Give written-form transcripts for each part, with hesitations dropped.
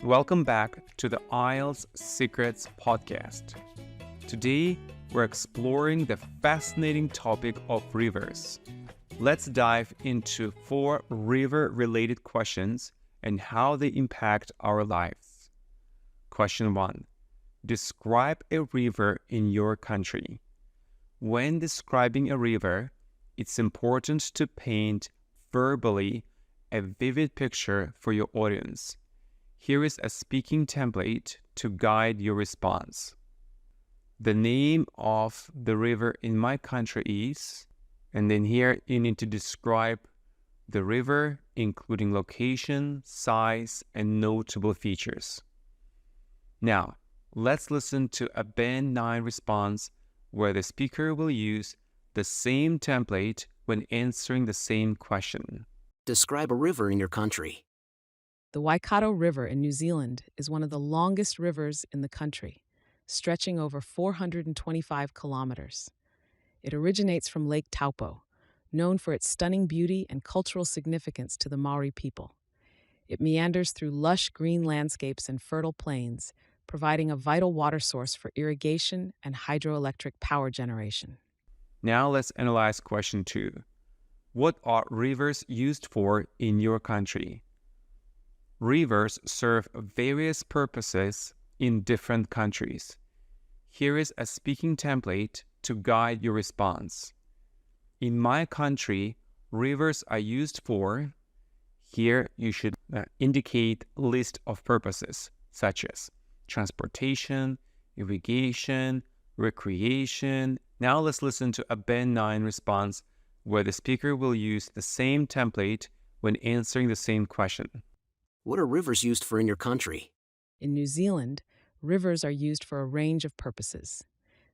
Welcome back to the IELTS Secrets podcast. Today, we're exploring the fascinating topic of rivers. Let's dive into 4 river-related questions and how they impact our lives. Question 1. Describe a river in your country. When describing a river, it's important to paint verbally a vivid picture for your audience. Here is a speaking template to guide your response. The name of the river in my country is, and then here you need to describe the river, including location, size, and notable features. Now, let's listen to a Band 9 response where the speaker will use the same template when answering the same question. Describe a river in your country. The Waikato River in New Zealand is one of the longest rivers in the country, stretching over 425 kilometers. It originates from Lake Taupo, known for its stunning beauty and cultural significance to the Maori people. It meanders through lush green landscapes and fertile plains, providing a vital water source for irrigation and hydroelectric power generation. Now let's analyze question 2. What are rivers used for in your country? Rivers serve various purposes in different countries. Here is a speaking template to guide your response. In my country, rivers are used for, here you should indicate list of purposes such as transportation, irrigation, recreation. Now let's listen to a Band 9 response where the speaker will use the same template when answering the same question. What are rivers used for in your country? In New Zealand, rivers are used for a range of purposes.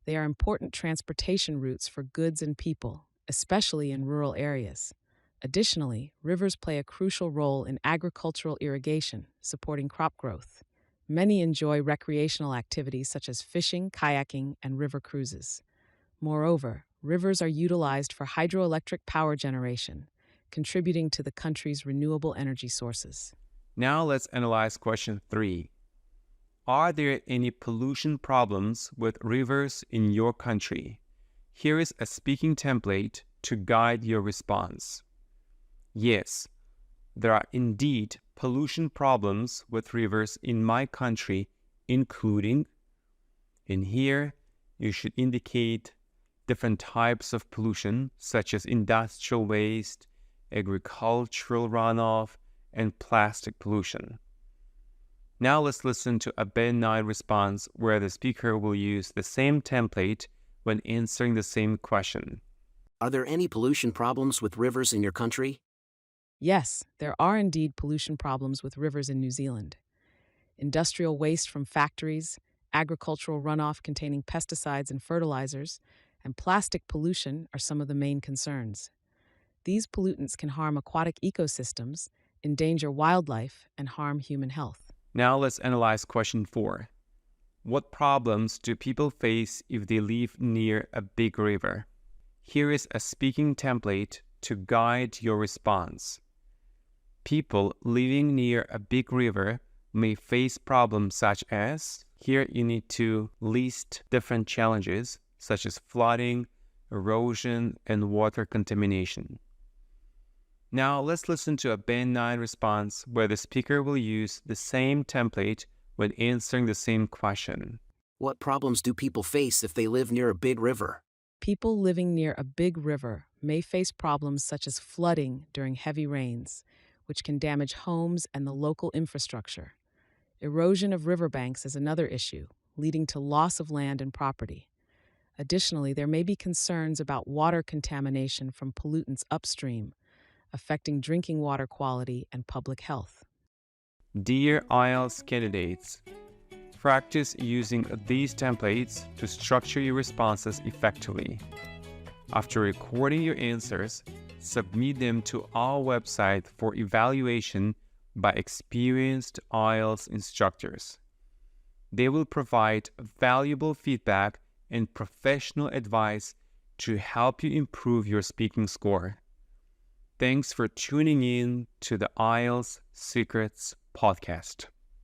They are important transportation routes for goods and people, especially in rural areas. Additionally, rivers play a crucial role in agricultural irrigation, supporting crop growth. Many enjoy recreational activities such as fishing, kayaking, and river cruises. Moreover, rivers are utilized for hydroelectric power generation, contributing to the country's renewable energy sources. Now let's analyze question 3. Are there any pollution problems with rivers in your country? Here is a speaking template to guide your response. Yes, there are indeed pollution problems with rivers in my country, including, in here you should indicate different types of pollution such as industrial waste, agricultural runoff, and plastic pollution. Now let's listen to a Band 9 response where the speaker will use the same template when answering the same question. Are there any pollution problems with rivers in your country? Yes, there are indeed pollution problems with rivers in New Zealand. Industrial waste from factories, agricultural runoff containing pesticides and fertilizers, and plastic pollution are some of the main concerns. These pollutants can harm aquatic ecosystems, endanger wildlife, and harm human health. Now let's analyze question 4. What problems do people face if they live near a big river? Here is a speaking template to guide your response. People living near a big river may face problems such as, here you need to list different challenges such as flooding, erosion, and water contamination. Now let's listen to a Band 9 response where the speaker will use the same template when answering the same question. What problems do people face if they live near a big river? People living near a big river may face problems such as flooding during heavy rains, which can damage homes and the local infrastructure. Erosion of riverbanks is another issue, leading to loss of land and property. Additionally, there may be concerns about water contamination from pollutants upstream, affecting drinking water quality and public health. Dear IELTS candidates, practice using these templates to structure your responses effectively. After recording your answers, submit them to our website for evaluation by experienced IELTS instructors. They will provide valuable feedback and professional advice to help you improve your speaking score. Thanks for tuning in to the IELTS Secrets podcast.